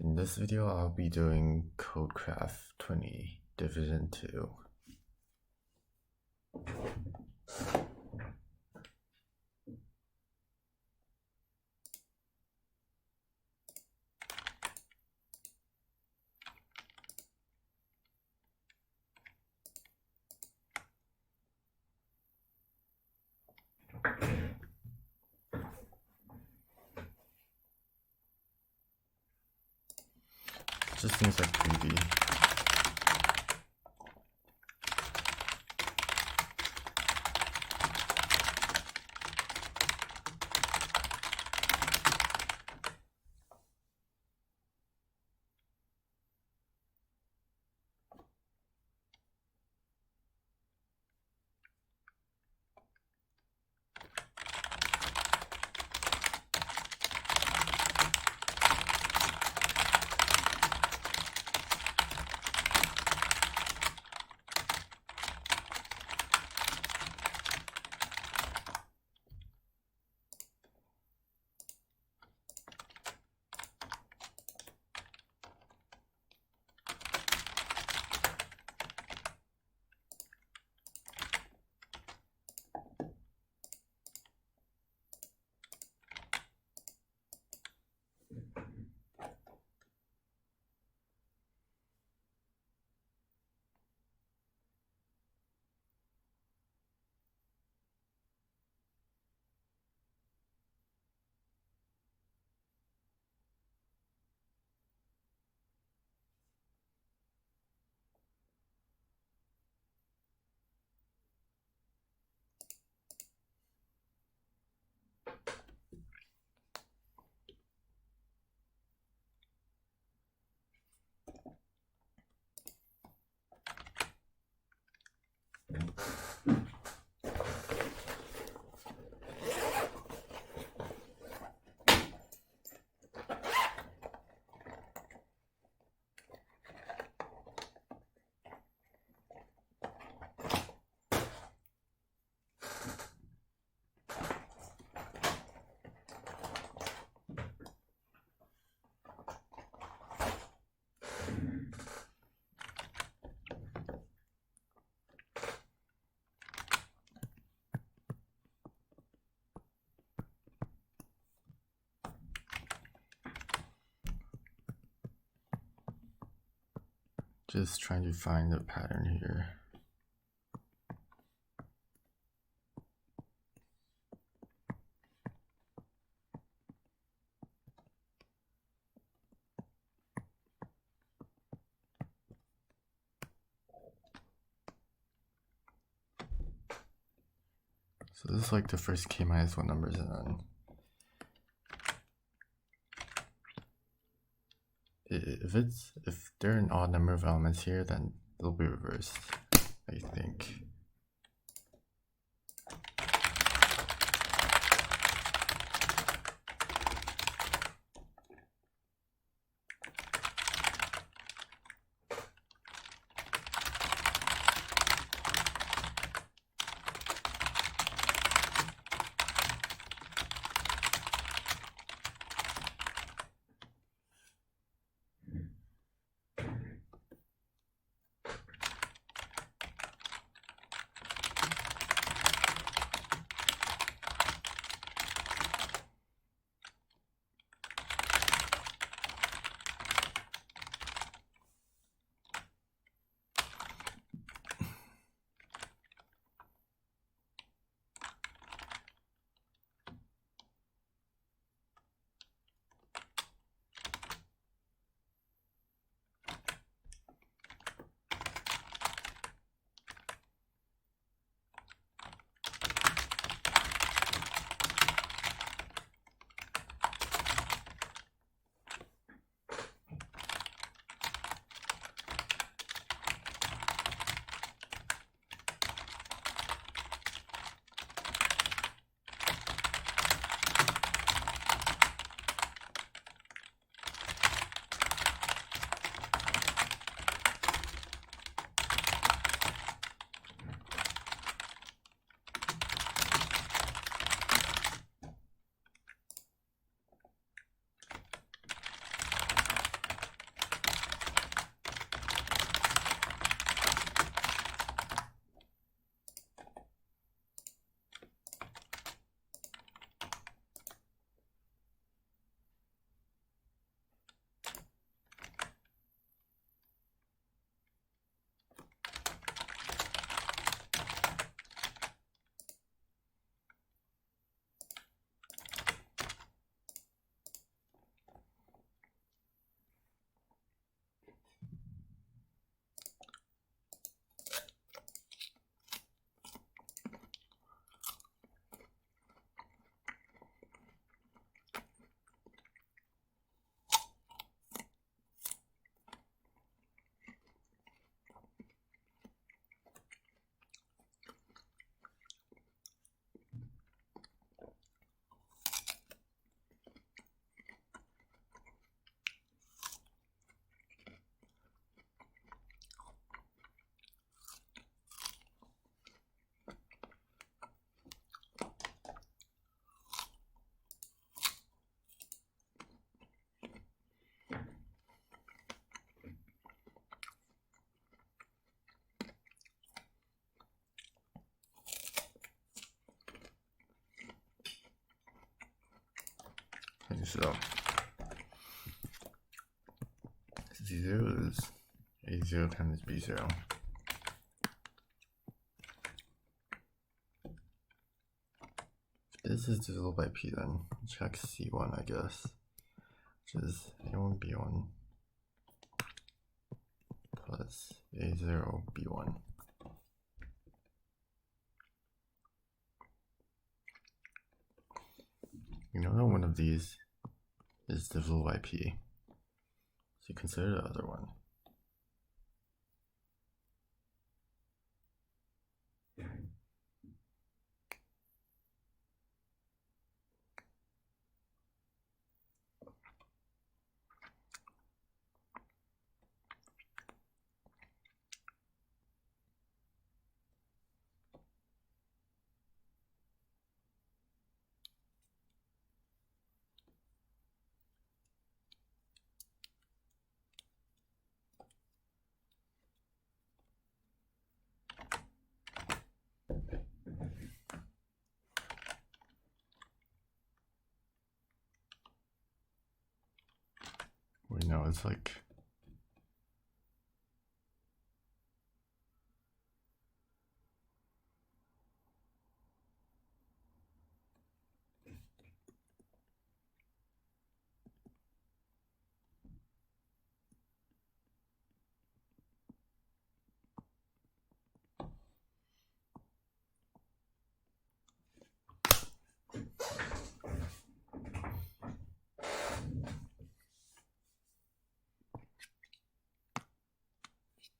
In this video, I'll be doing CodeCraft-20 Division 2. Just things like 3D. Just trying to find the pattern here. So this is like the first k-1 numbers, and then if there are an odd number of elements here, then it'll be reversed, I think. So Z0 is A0 times B0. If this is divisible by P, then check C1, I guess, which is A1 B1 plus A0 B1. You know that one of these is divisible by P, so consider the other one. Wait, no, it's like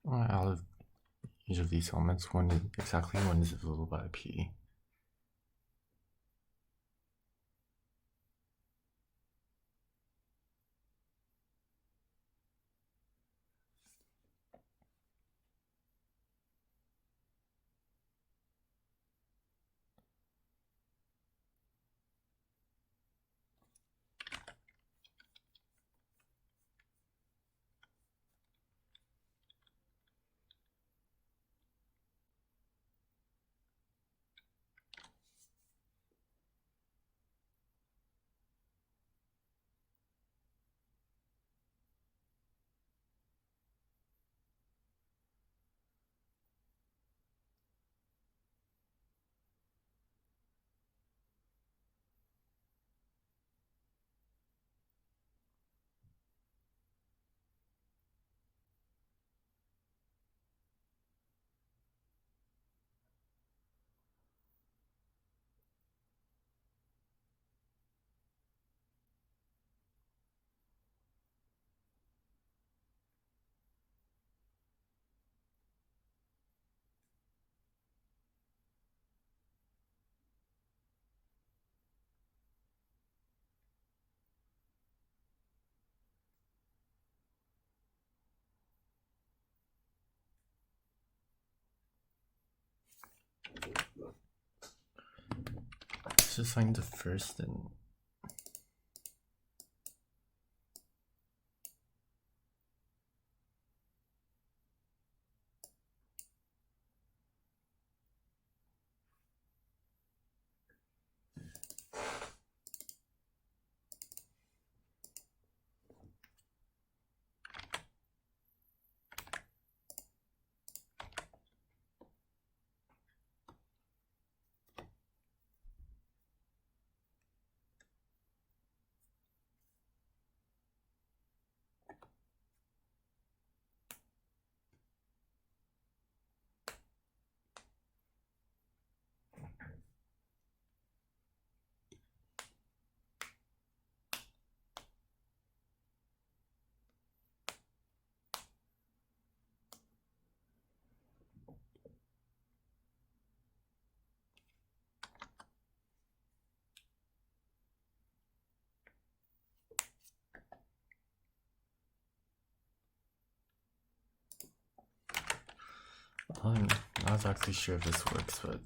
out of each of these elements, one is divisible by P. Let's just find the first and I'm not exactly sure if this works, but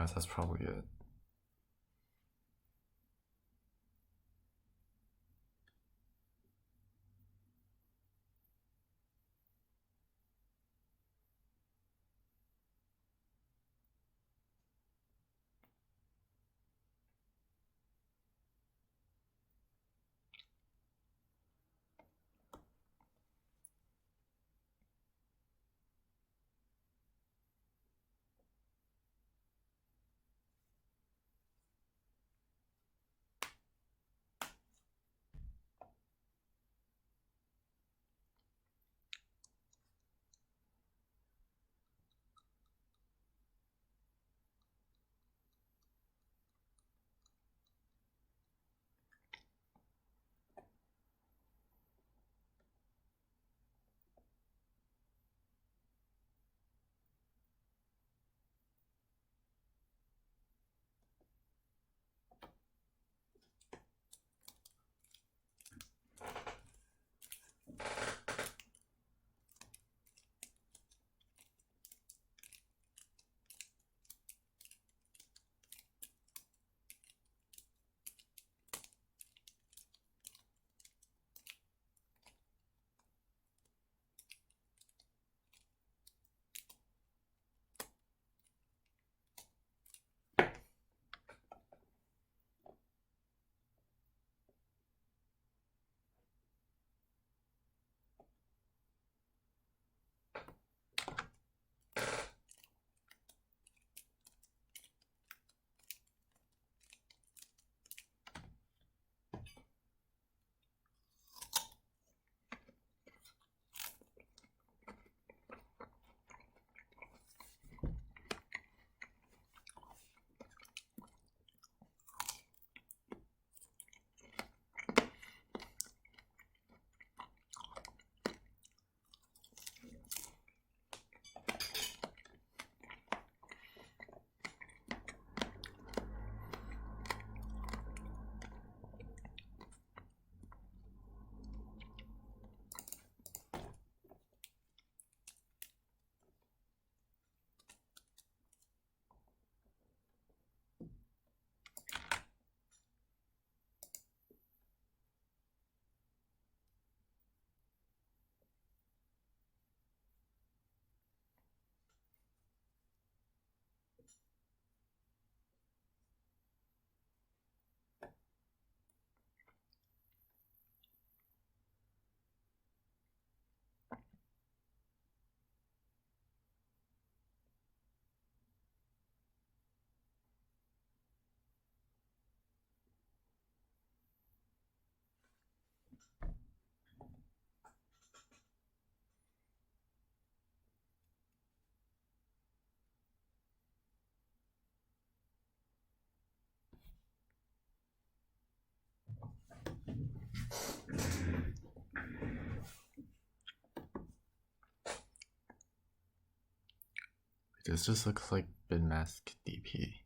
guys, that's probably it. This just looks like bin mask DP.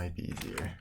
might be easier.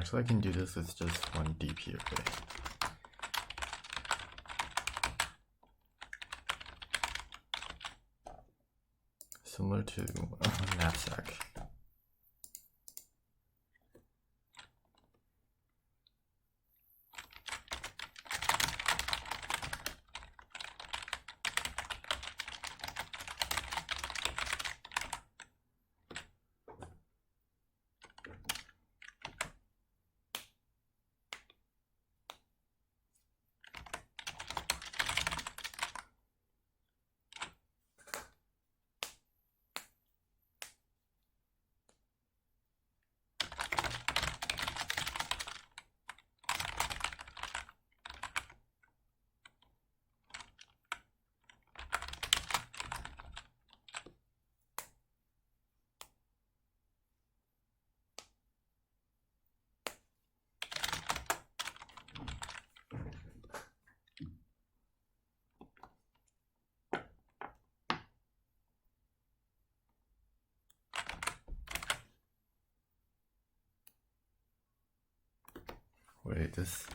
Actually, I can do this with just one DP array. Similar to knapsack. Wait, this...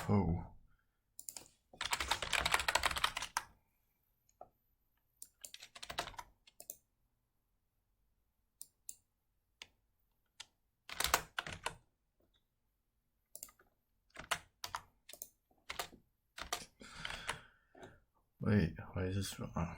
Oh. Wait, why is this wrong?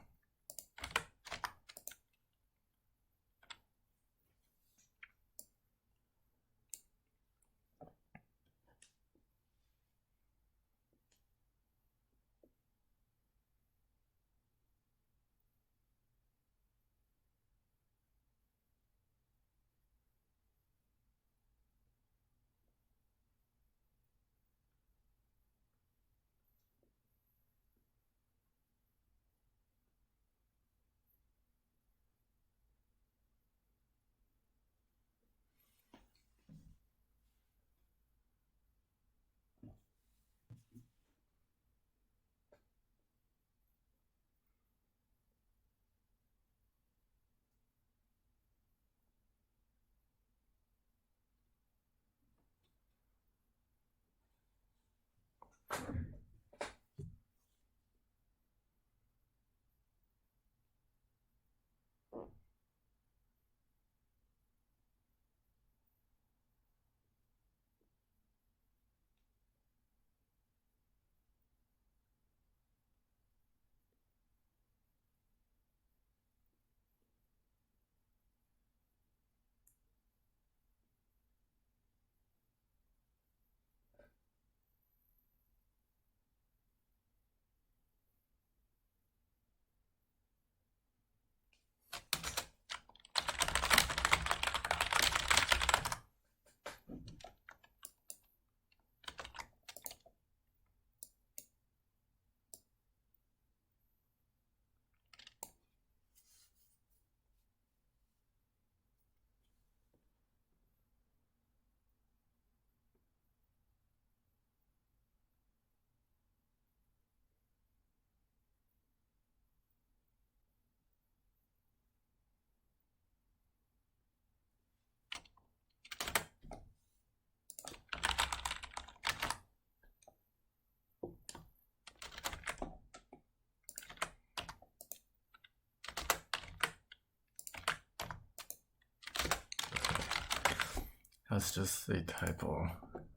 That's just a typo. I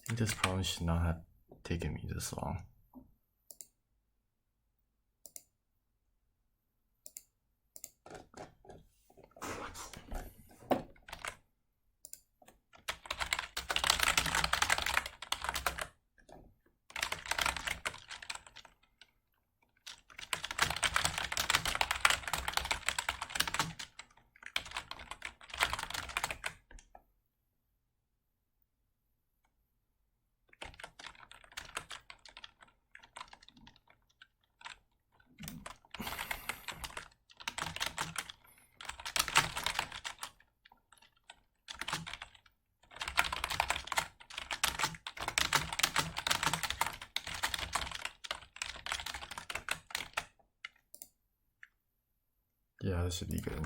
think this problem should not have taken me this long. Yeah, this should be good.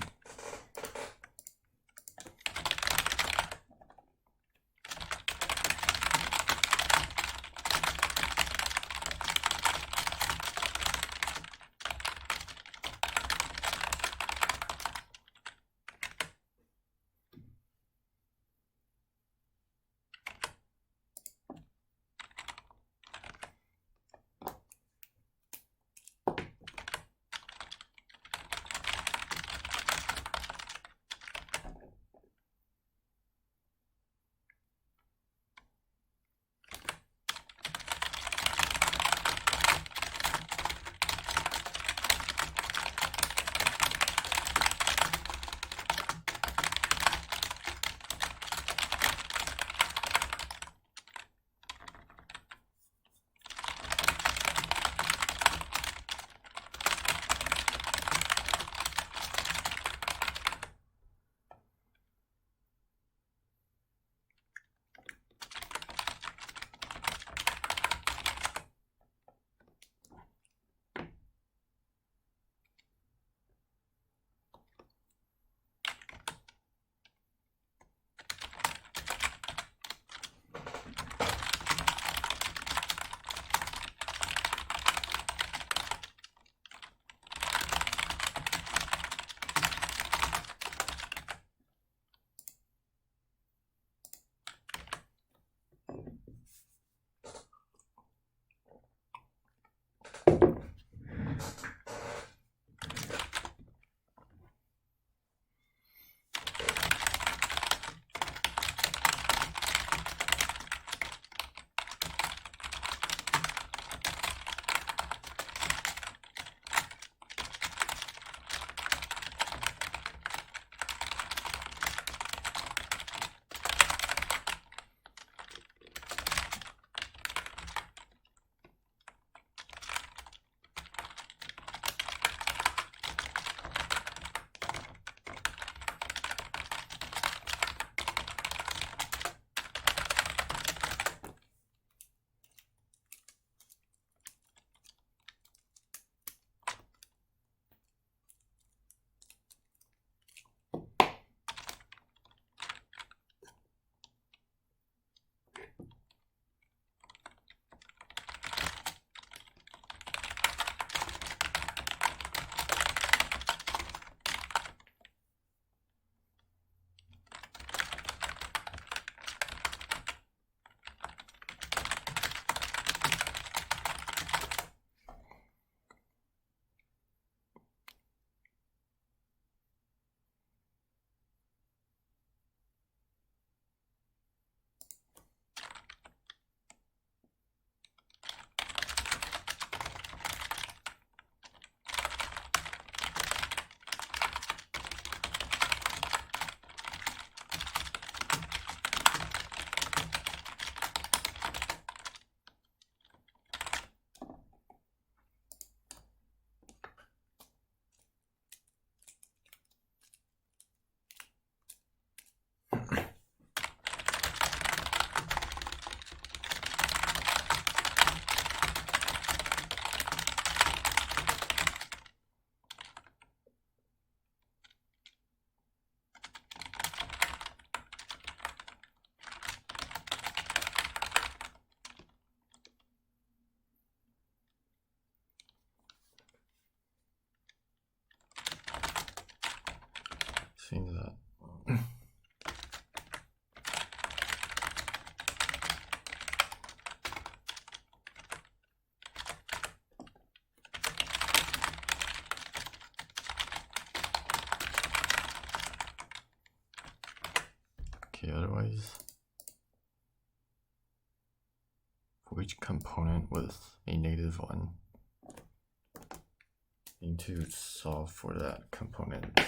Seems that. Okay, otherwise, for each component with a -1, need to solve for that component.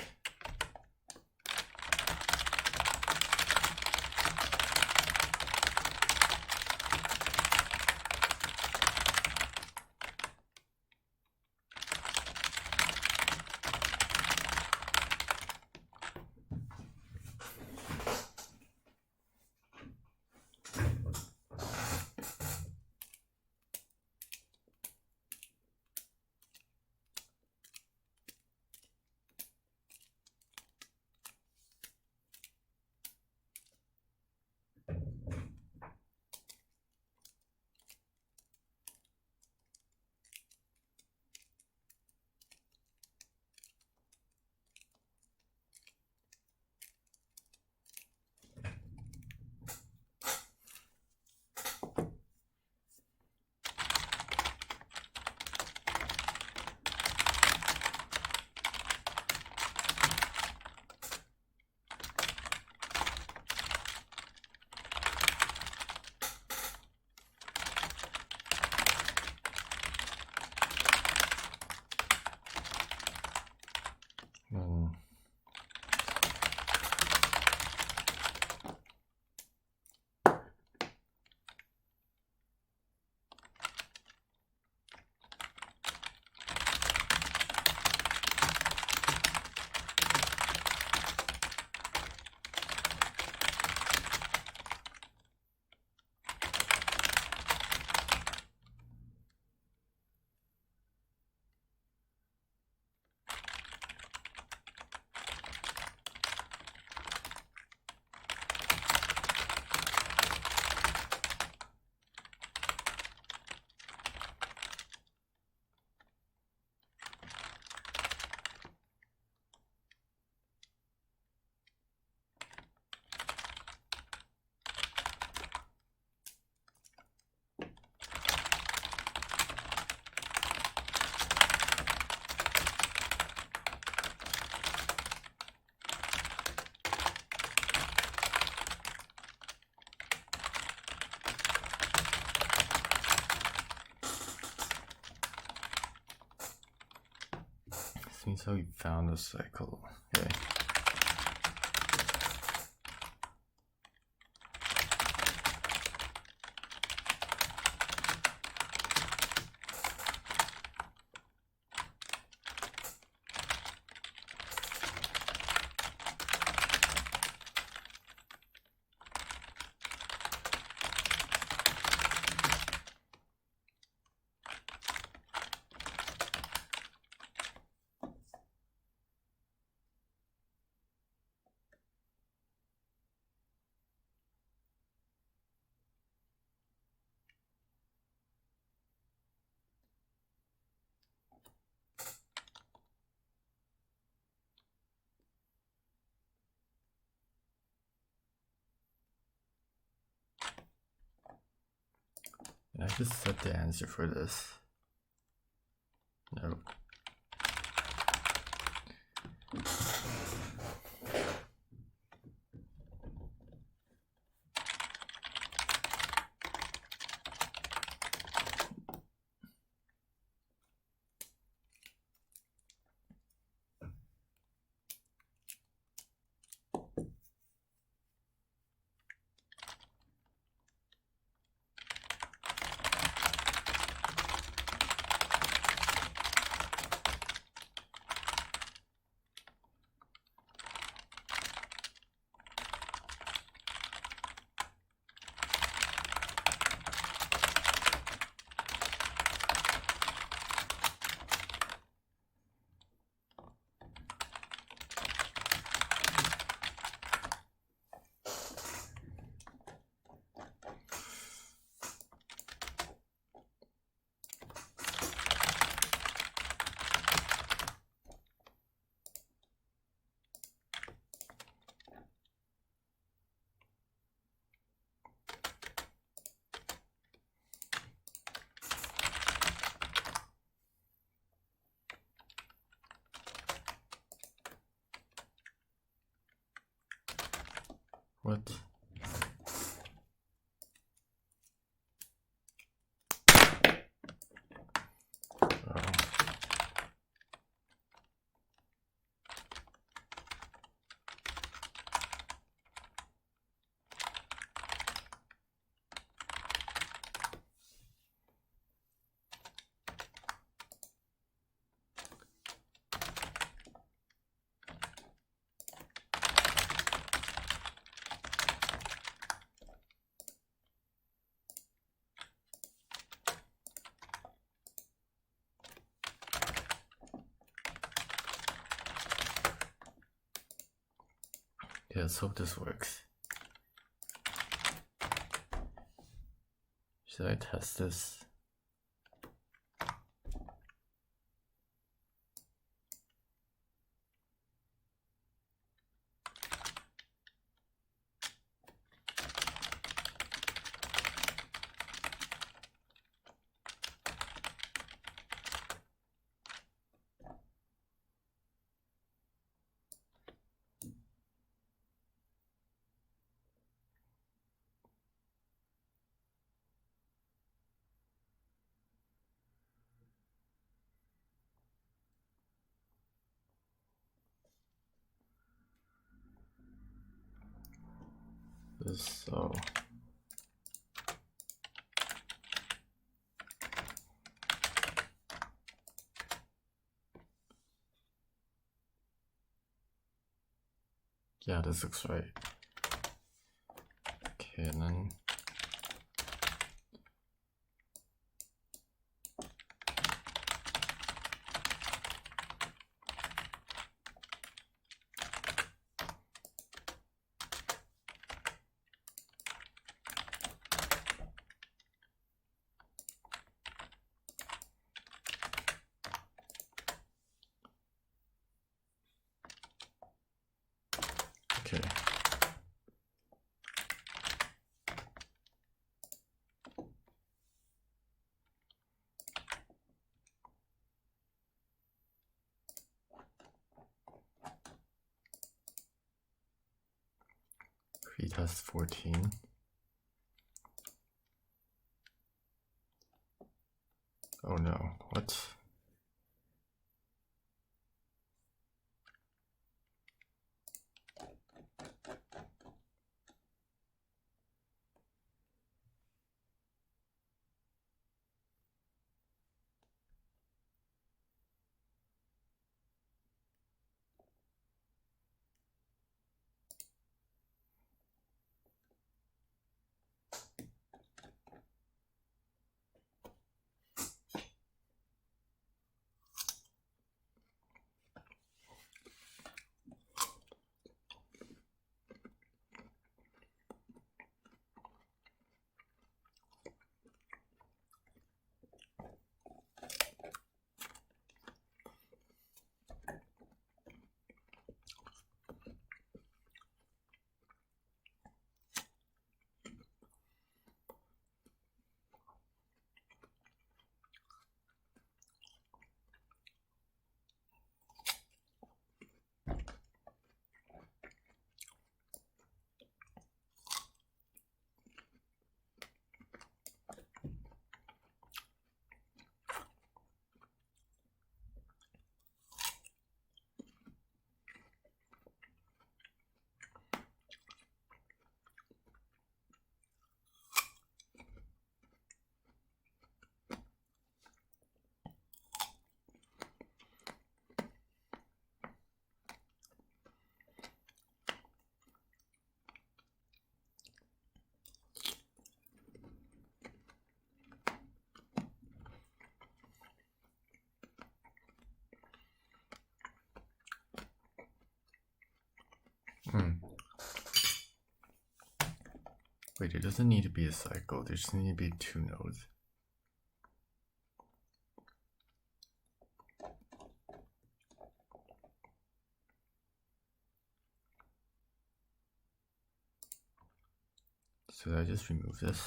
Seems how we found the cycle. Okay. And I just set the answer for this. No. What? Yeah, let's hope this works. Should I test this? So yeah, this looks right. Okay, and then okay. Pretest 14. Oh no, what? Wait, it doesn't need to be a cycle, there just need to be 2 nodes. So I just remove this.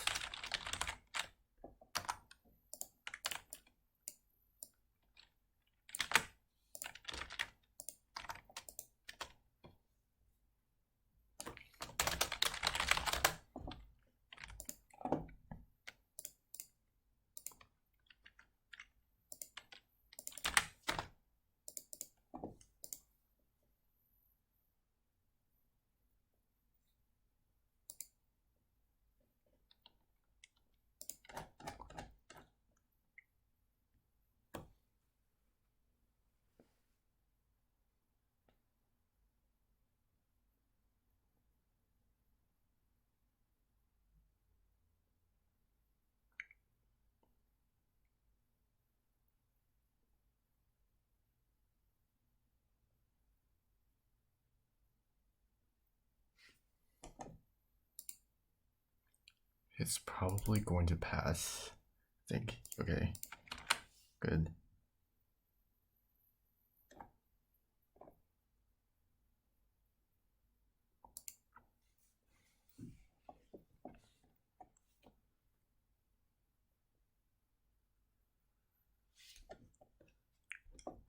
It's probably going to pass. I think. Okay. Good.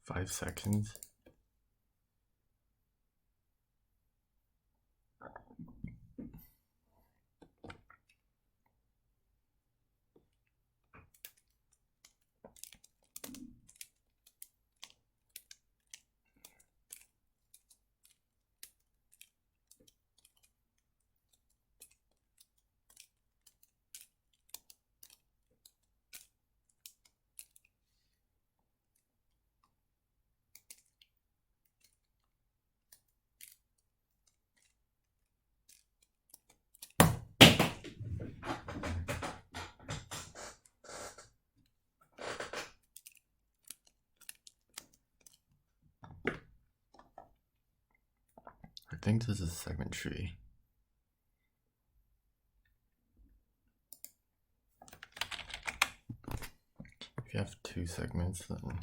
Five seconds. I think this is a segment tree. If you have two segments, then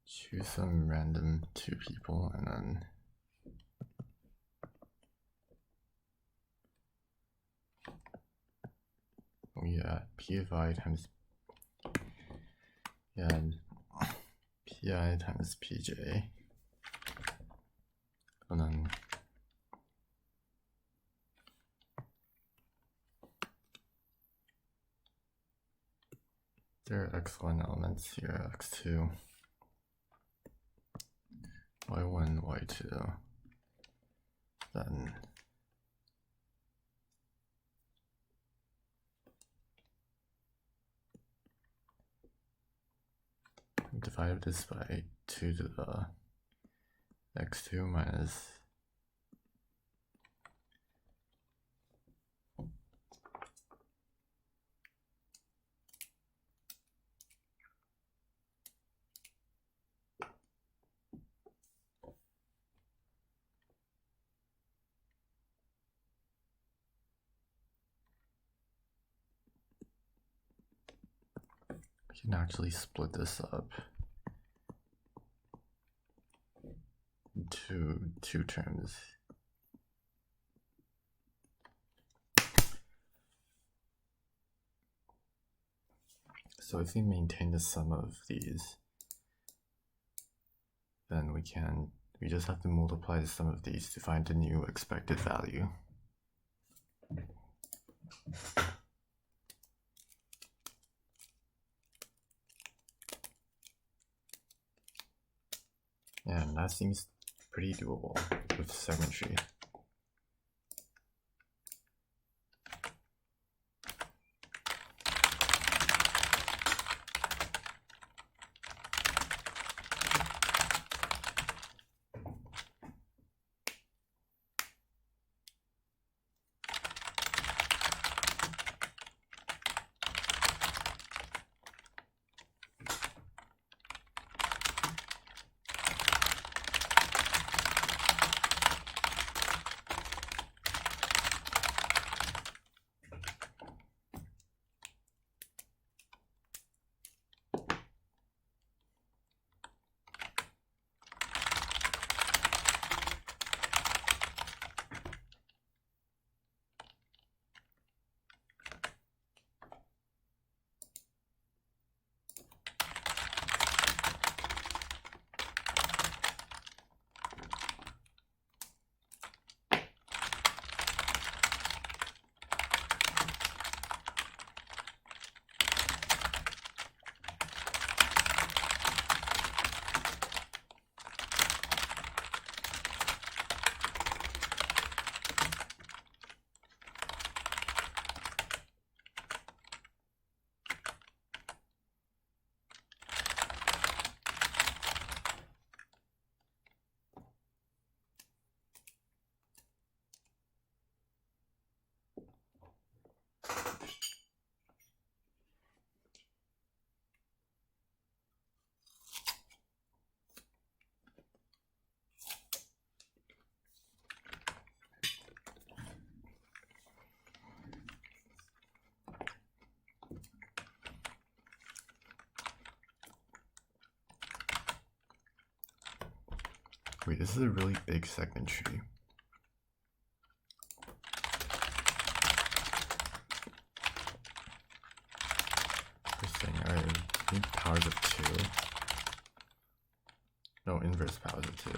choose some random two people and then P of I times PI times PJ, and then there are x1 elements here, x2, y1, y2, then divide this by 2 to the x2 minus we can actually split this up into two terms. So if we maintain the sum of these, then we just have to multiply the sum of these to find the new expected value. And that seems pretty doable with segment tree. Wait, this is a really big segment tree. First thing, alright, need powers of 2. No, inverse powers of 2.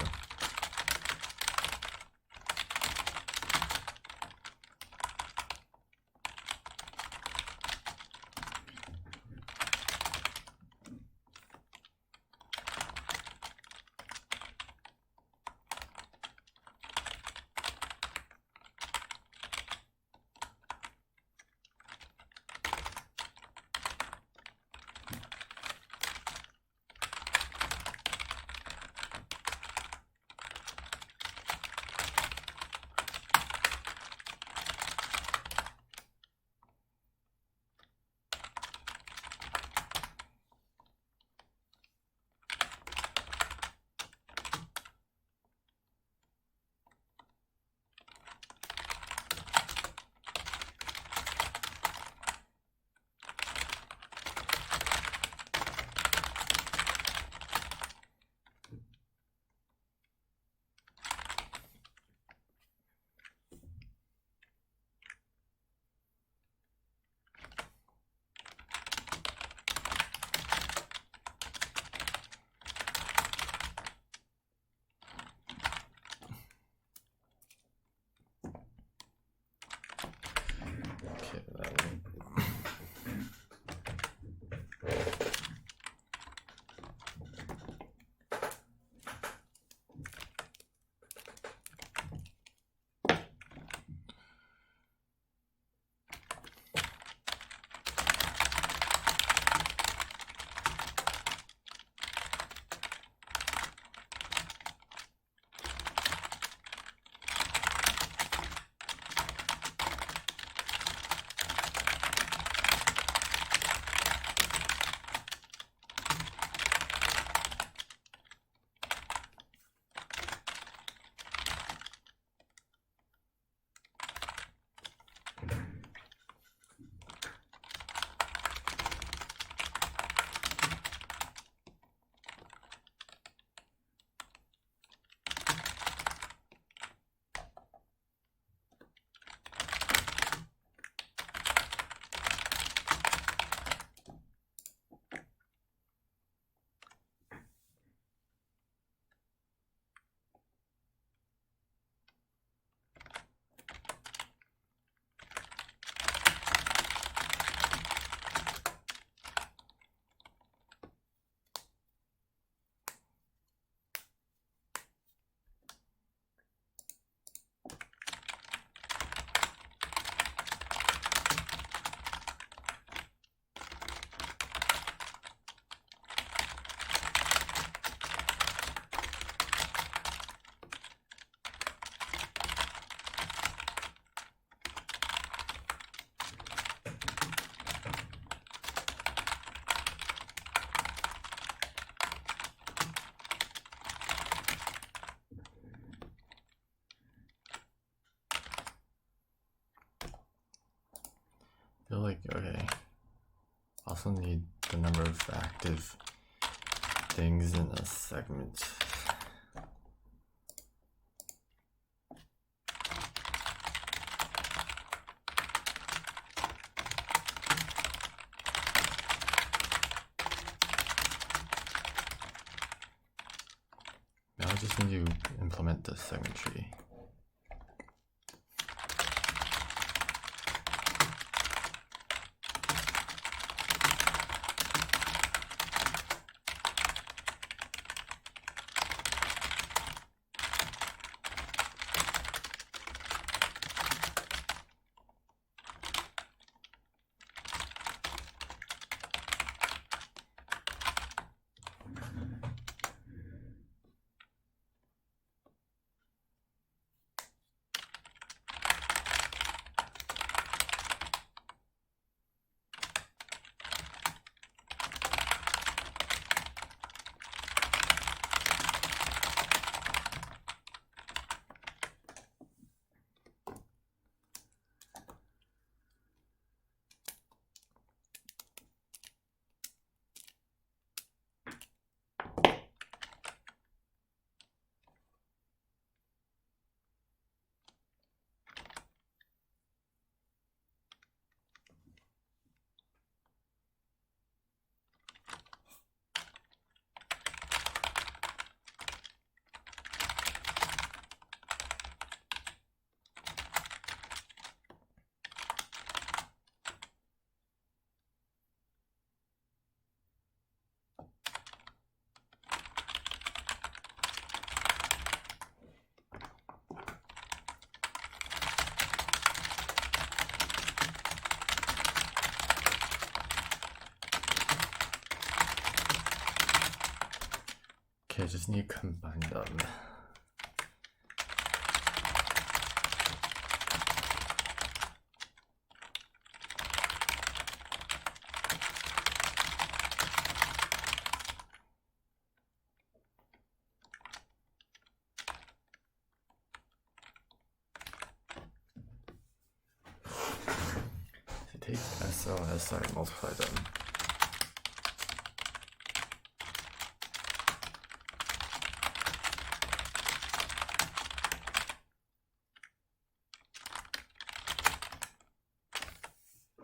Okay, then. I feel like, okay. Also need the number of active things in a segment. Now I just need to implement the segment tree. just need to combine them. So take SLS, multiply them.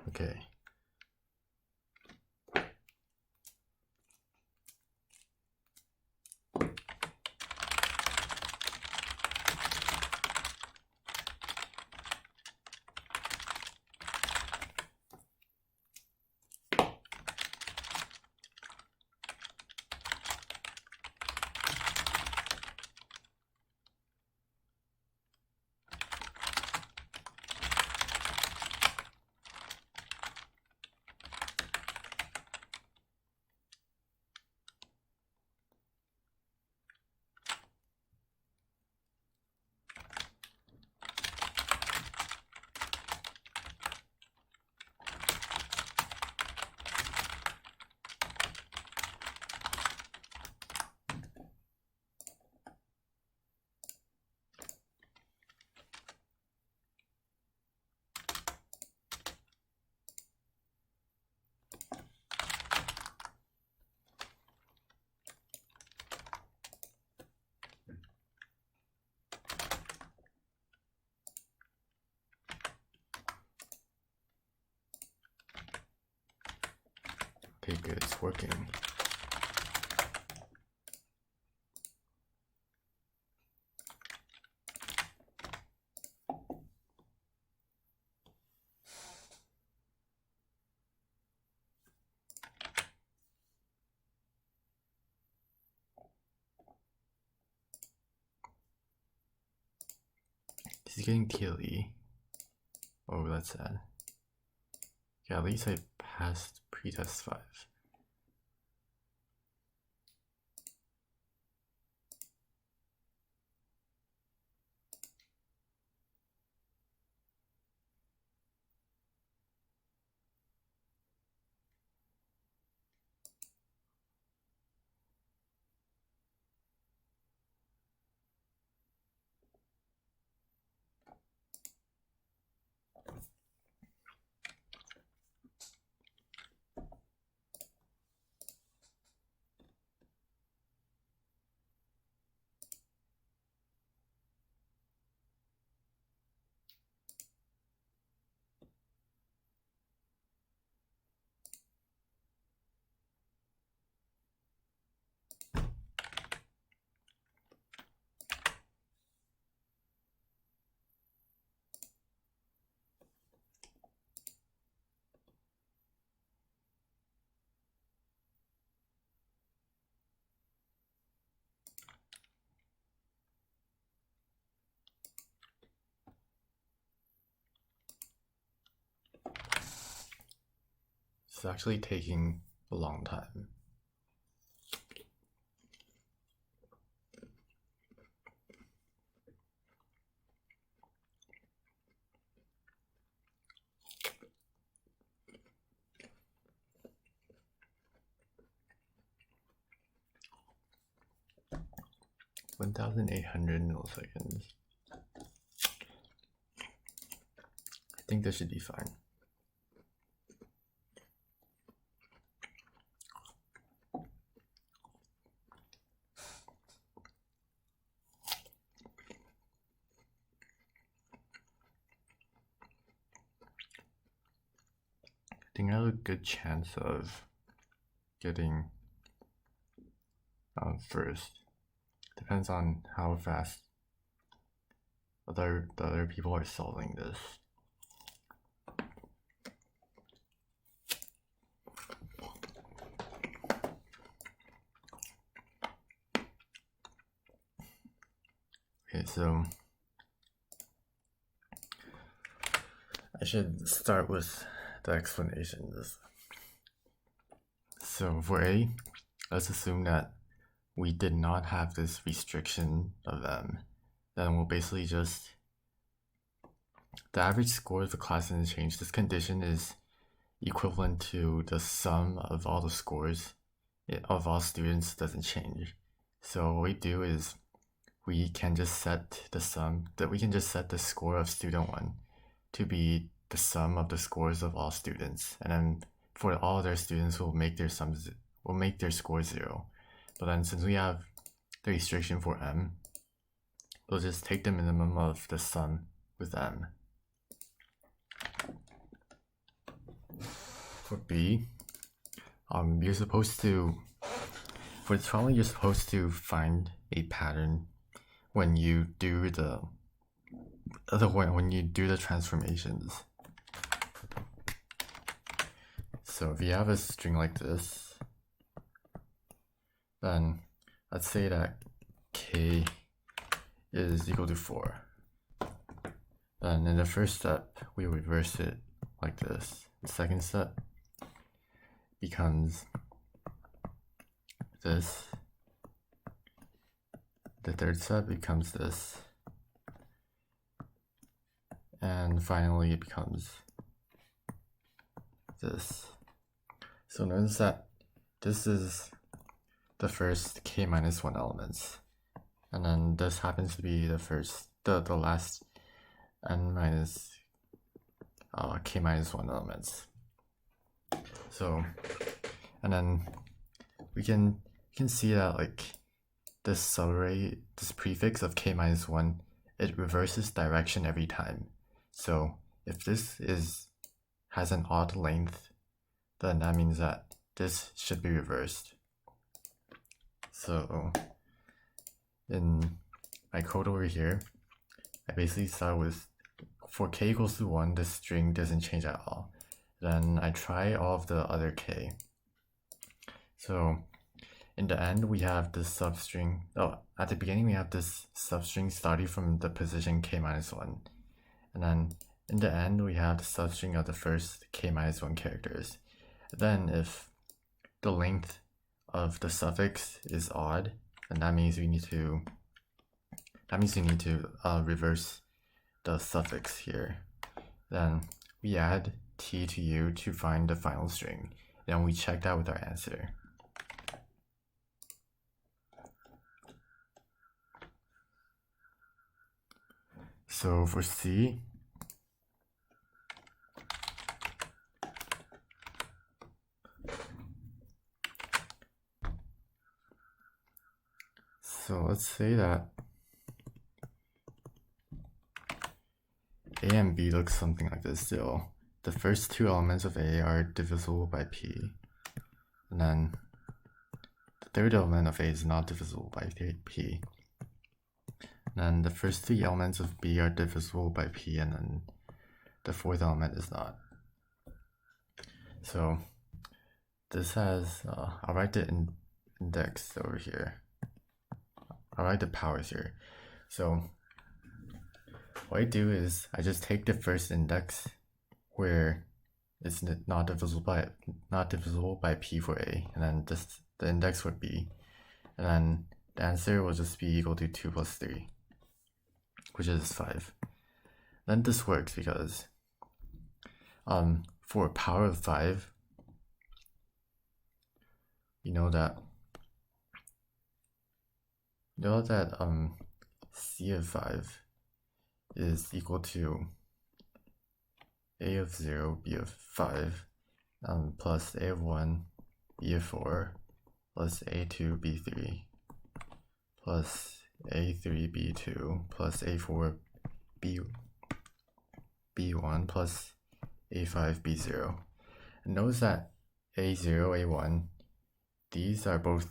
Okay. Okay, good, it's working. He's getting TLE. Oh, that's sad. Yeah, at least I passed pretest 5. It's actually taking a long time. (1,800 milliseconds). I think this should be fine. I think I have a good chance of getting first. Depends on how fast the other people are solving this. Okay, so I should start with the explanations. So for A, let's assume that we did not have this restriction of m, then we'll basically just, the average score of the class doesn't change. This condition is equivalent to the sum of all the scores of all students doesn't change. So what we do is we can just set the score of student 1 to be the sum of the scores of all students, and then for all their students we'll make their score 0. But then since we have the restriction for m, we'll just take the minimum of the sum with m. For b, you're supposed to find a pattern when you do the transformations. So if you have a string like this, then let's say that k is equal to 4. Then in the first step, we reverse it like this. The second step becomes this. The third step becomes this. And finally it becomes this. So notice that this is the first k-1 elements, and then this happens to be the last n minus k-1 elements. So, and then we can see that like this subarray, this prefix of k-1, it reverses direction every time. So if this has an odd length, then that means that this should be reversed. So in my code over here, I basically start with, for k equals to 1, the string doesn't change at all. Then I try all of the other k. So in the end, we have this substring. At the beginning, we have this substring starting from the position k-1. And then in the end, we have the substring of the first k-1 characters. Then if the length of the suffix is odd, then that means we need to reverse the suffix here. Then we add t to u to find the final string. Then we check that with our answer. So for C, so let's say that A and B looks something like this still. The first two elements of A are divisible by P, and then the third element of A is not divisible by P. And then the first three elements of B are divisible by P, and then the fourth element is not. So this has, I'll write the index over here. I'll write the powers here. So what I do is I just take the first index where it's not divisible by P for A, and then just the index for B, and then the answer will just be equal to 2 plus 3, which is 5. Then this works because for a power of 5, you know that C of 5 is equal to A of 0, B of 5, plus A of 1, B of 4, plus A2, B3, plus A3, B2, plus A4, B1, plus A5, B0. And notice that A0, A1, these are both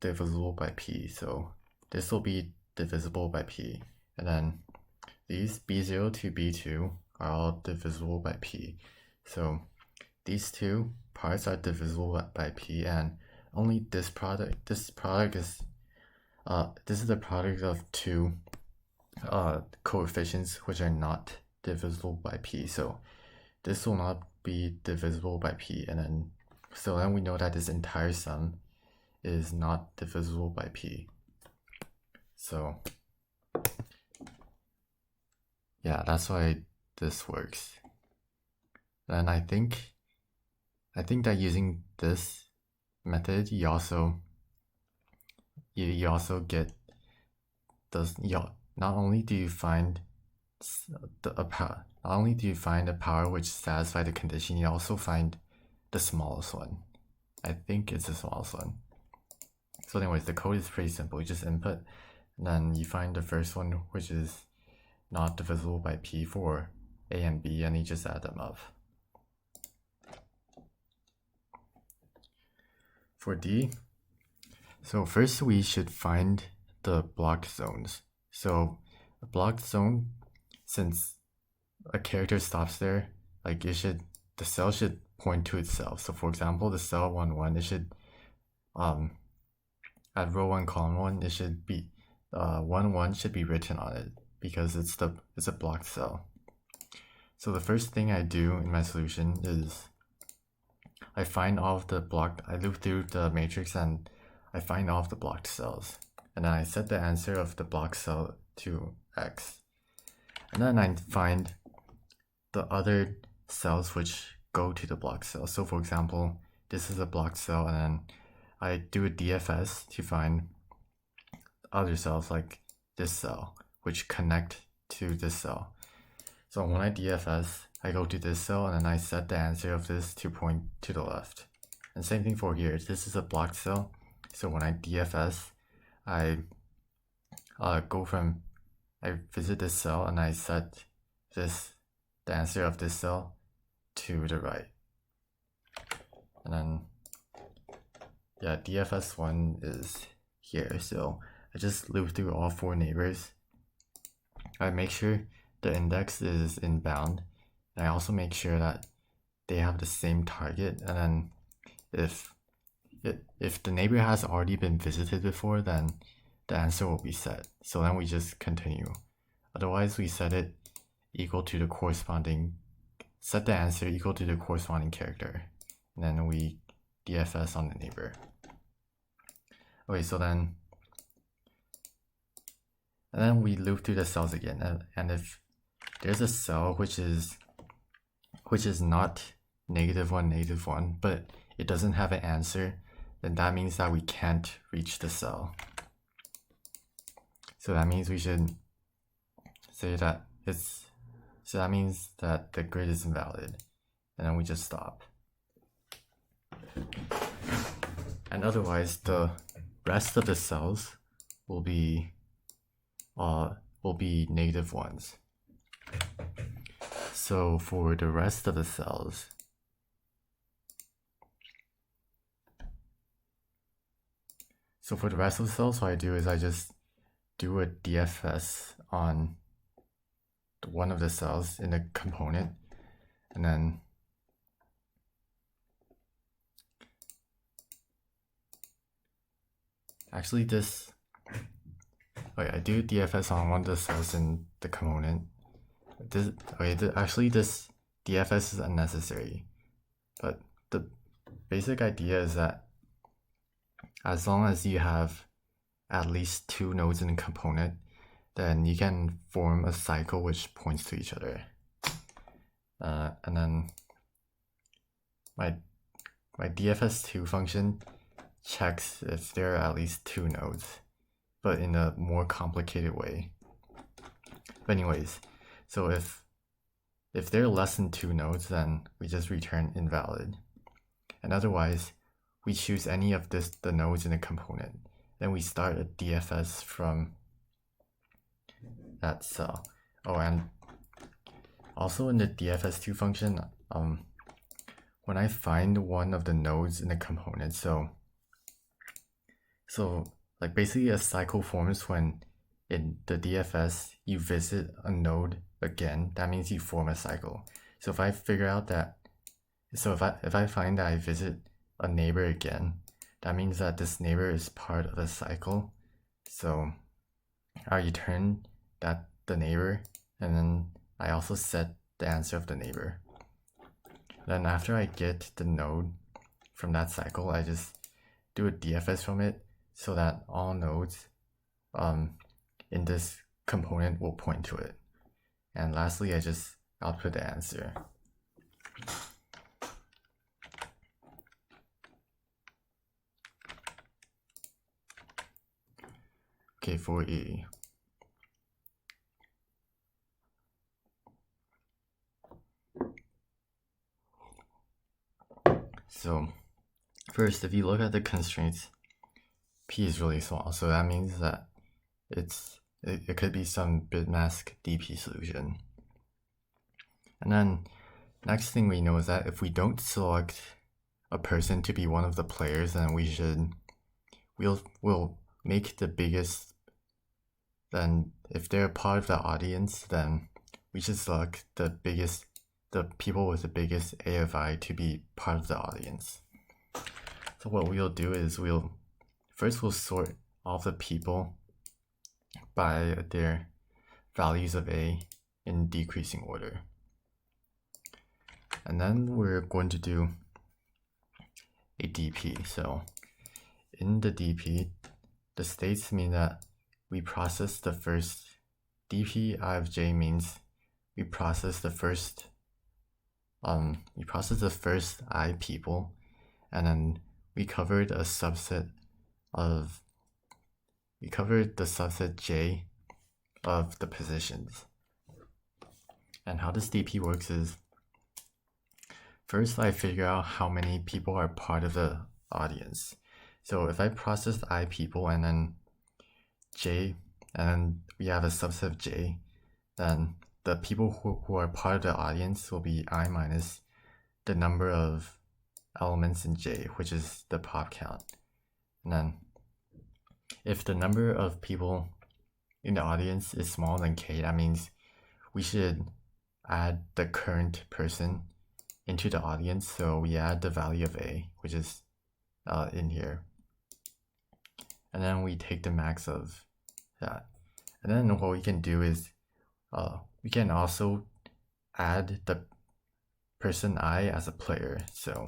divisible by P, so this will be divisible by P. And then these B0 to B2 are all divisible by P. So these two parts are divisible by P, and only this product is this is the product of two coefficients which are not divisible by P. So this will not be divisible by P, and then we know that this entire sum is not divisible by p. So yeah, that's why this works. And I think that using this method, you also get those. Not only do you find a power which satisfies the condition, you also find the smallest one. I think it's the smallest one. So anyways, the code is pretty simple. You just input, and then you find the first one, which is not divisible by p for a and b, and you just add them up. For D, so first we should find the blocked zones. So a blocked zone, since a character stops there, like the cell should point to itself. So for example, the cell 1 1, it should at row 1 column 1, it should be 1 1 should be written on it because it's a blocked cell. So the first thing I do in my solution is I loop through the matrix and I find all of the blocked cells. And then I set the answer of the blocked cell to x. And then I find the other cells which go to the blocked cell. So for example, this is a blocked cell, and then I do a DFS to find other cells like this cell, which connect to this cell. So when I DFS, I go to this cell, and then I set the answer of this to point to the left. And same thing for here. This is a blocked cell. So when I DFS, I visit this cell, and I set the answer of this cell to the right. And then, yeah, DFS1 is here. So I just loop through all 4 neighbors. I make sure the index is in bound. And I also make sure that they have the same target. And then if the neighbor has already been visited before, then the answer will be set. So then we just continue. Otherwise, we set the answer equal to the corresponding character. And then we DFS on the neighbor. Okay, so then we loop through the cells again. And if there's a cell which is not -1, -1, but it doesn't have an answer, then that means that we can't reach the cell. So that means we should say that that means that the grid is invalid, and then we just stop. And otherwise, the rest of the cells will be -1s. So for the rest of the cells, what I do is I just do a DFS on one of the cells in the component, and then actually I do DFS on one of the cells in the component. Actually this DFS is unnecessary, but the basic idea is that as long as you have at least 2 nodes in a component, then you can form a cycle which points to each other. And then my DFS2 function checks if there are at least 2 nodes, but in a more complicated way. But anyways, so if there are less than 2 nodes, then we just return invalid. And otherwise, we choose any of the nodes in the component. Then we start a DFS from that cell. Oh, and also in the DFS2 function, when I find one of the nodes in the component, so like basically a cycle forms when in the DFS you visit a node again. That means you form a cycle. So if I figure out that, if I find that I visit a neighbor again, that means that this neighbor is part of the cycle. So I return the neighbor, and then I also set the answer of the neighbor. Then after I get the node from that cycle, I just do a DFS from it so that all nodes in this component will point to it. And lastly, I just output the answer. Okay, for E. So first, if you look at the constraints, P is really small, so that means that it could be some bitmask DP solution. And then next thing we know is that if we don't select a person to be one of the players, then we'll make the biggest. Then if they're part of the audience, then we should select the people with the biggest A of I to be part of the audience. So what we'll do is we'll sort all the people by their values of A in decreasing order. And then we're going to do a DP. So in the DP, the states mean that we process the first DP I of J means we process the first I people, and then we covered the subset J of the positions. And how this DP works is, first I figure out how many people are part of the audience. So if I process I people and then J, and then we have a subset of J, then the people who are part of the audience will be I minus the number of elements in J, which is the pop count. And then if the number of people in the audience is smaller than K, that means we should add the current person into the audience. So we add the value of A, which is in here. And then we take the max of that. And then what we can do is we can also add the person I as a player. So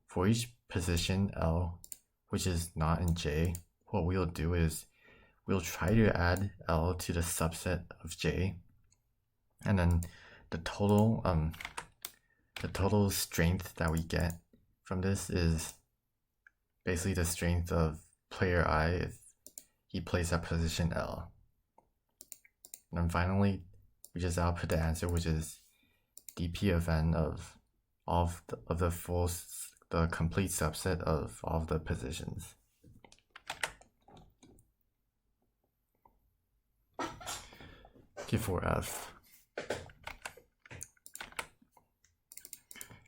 for each position L, which is not in J, what we'll do is we'll try to add L to the subset of J, and then the total strength that we get from this is basically the strength of player I if he plays at position L. And then finally, we just output the answer, which is dp of n of the complete subset of all of the positions. Okay, for F.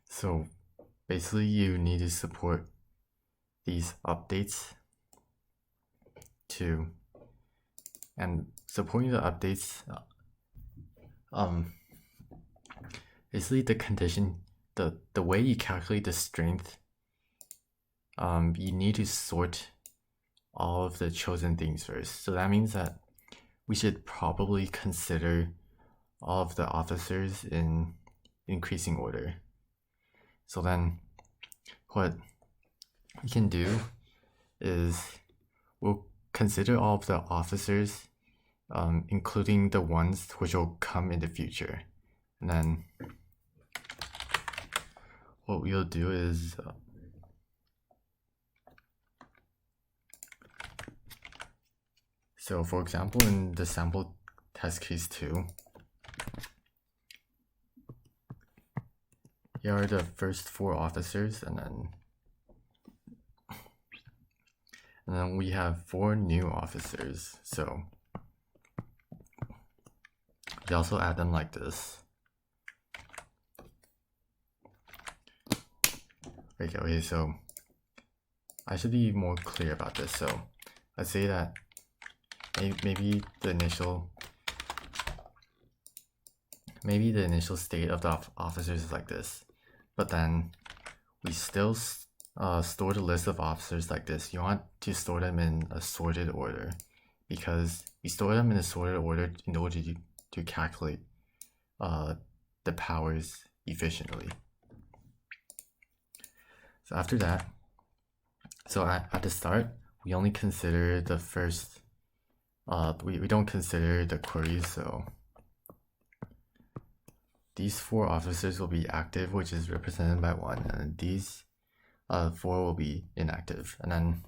So basically you need to support these updates too, and supporting the updates, basically the condition, the way you calculate the strength, you need to sort all of the chosen things first. So that means that we should probably consider all of the officers in increasing order. So then what we can do is we'll consider all of the officers, including the ones which will come in the future. And then what we'll do is so for example, in the sample test case 2, here are the first 4 officers, and then we have 4 new officers. So we also add them like this. Okay, so I should be more clear about this. So let's say that maybe the initial state of the officers is like this, but then we still store the list of officers like this. You want to store them in a sorted order, because we store them in a sorted order in order to calculate the powers efficiently. So after that, So at the start, we only consider the first, we don't consider the queries, so these 4 officers will be active, which is represented by 1, and these 4 will be inactive. And then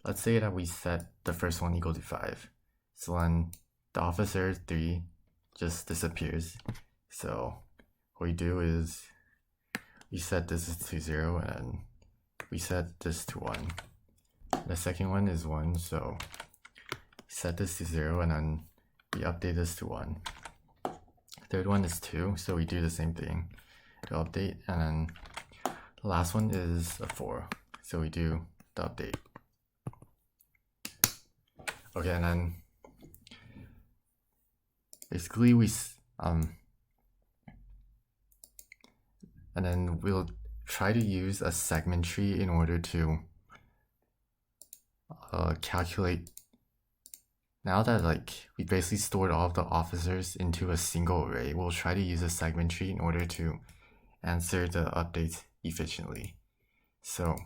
let's say that we set the first one equal to 5. So then the officer 3 just disappears. So what we do is we set this to 0 and we set this to 1. The second one is 1, so set this to 0 and then we update this to 1. Third one is 2, so we do the same thing to update, and then the last one is a 4, so we do the update. Okay, and then basically and then we'll try to use a segment tree in order to calculate. Now that we basically stored all of the officers into a single array, we'll try to use a segment tree in order to answer the updates efficiently. So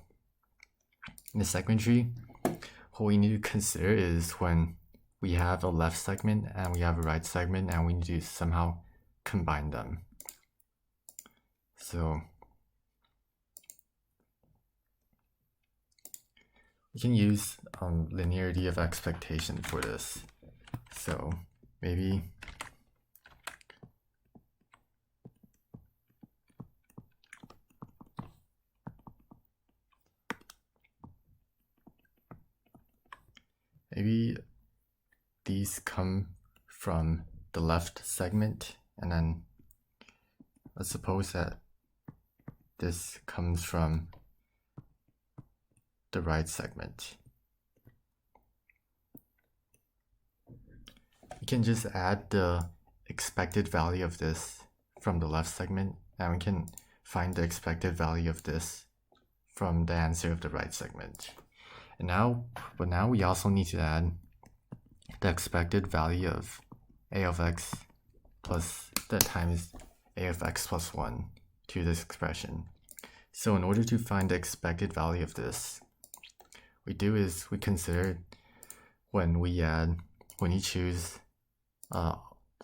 in the segment tree, what we need to consider is when we have a left segment and we have a right segment and we need to somehow combine them. So we can use linearity of expectation for this. So maybe these come from the left segment, and then let's suppose that this comes from the right segment. We can just add the expected value of this from the left segment, and we can find the expected value of this from the answer of the right segment. And now we also need to add the expected value of a of x plus that times a of x plus 1 to this expression. So in order to find the expected value of this, we do is we consider when you choose the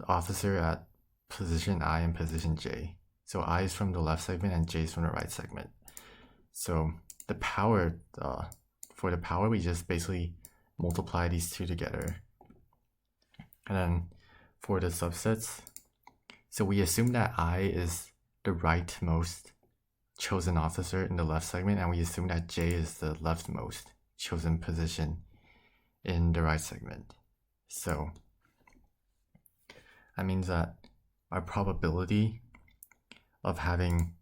officer at position I and position j. So I is from the left segment and j is from the right segment. So the power, for the power, we just basically multiply these two together. And then for the subsets, so we assume that I is the rightmost chosen officer in the left segment, and we assume that j is the leftmost chosen position in the right segment. So that means that our probability of having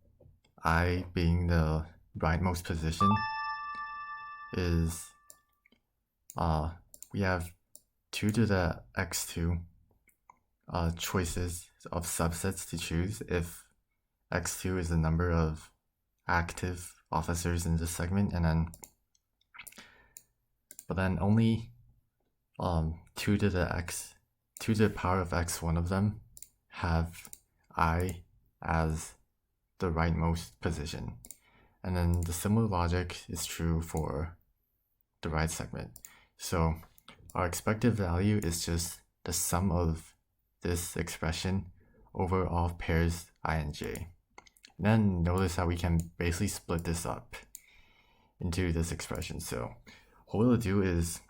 I being the rightmost position is we have 2 to the x2 choices of subsets to choose if x2 is the number of active officers in this segment, and then but then only 2 to the power of x, one of them have I as the rightmost position. And then the similar logic is true for the right segment. So our expected value is just the sum of this expression over all pairs I and j. And then notice how we can basically split this up into this expression. So what we'll do is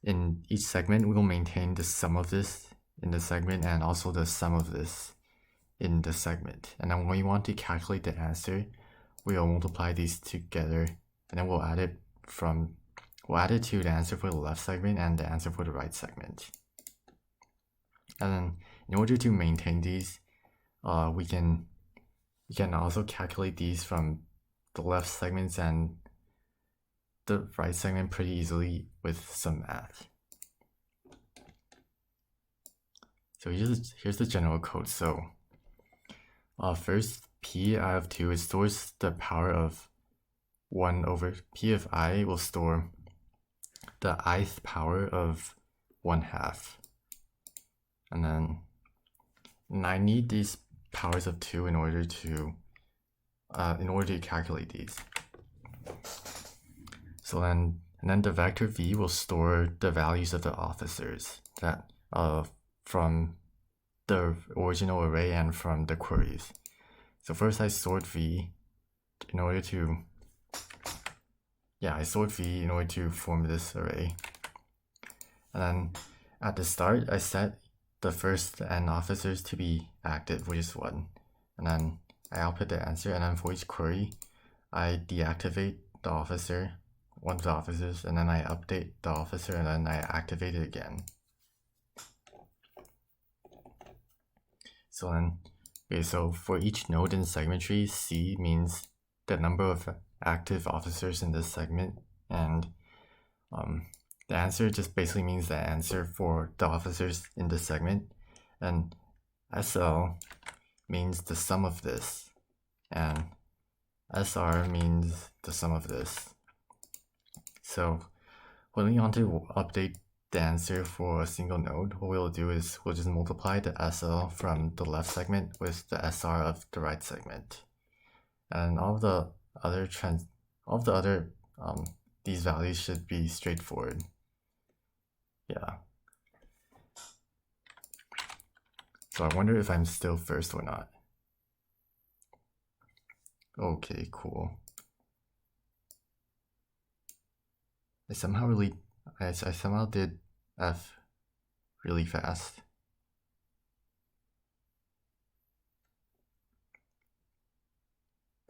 in each segment, we will maintain the sum of this in the segment and also the sum of this in the segment. And then when we want to calculate the answer, we will multiply these together, and then we'll add it to the answer for the left segment and the answer for the right segment. And then in order to maintain these, we can also calculate these from the left segments and the right segment pretty easily with some math. So here's the general code. So first, p I of 2, it stores the power of 1 over p of I will store the ith power of 1/2. And then I need these powers of 2 in order to in order to calculate these. So then, and then the vector v will store the values of the officers that from the original array and from the queries. So first I stored v in order to form this array. And then at the start I set the first n officers to be active, which is 1. And then I output the answer, and then for each query I deactivate the officer, one of the officers, and then I update the officer, and then I activate it again. So then, okay, so for each node in the segment tree, C means the number of active officers in this segment, and the answer just basically means the answer for the officers in this segment, and SL means the sum of this, and SR means the sum of this. So when we want to update the answer for a single node, what we'll do is we'll just multiply the SL from the left segment with the SR of the right segment, and all of the other these values should be straightforward. Yeah. So I wonder if I'm still first or not. Okay, cool. I somehow did F really fast.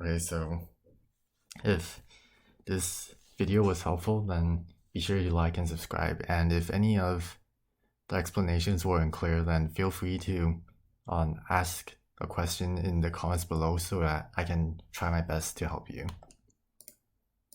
Okay, so if this video was helpful, then be sure to like and subscribe. And if any of the explanations were unclear, then feel free to ask a question in the comments below so that I can try my best to help you.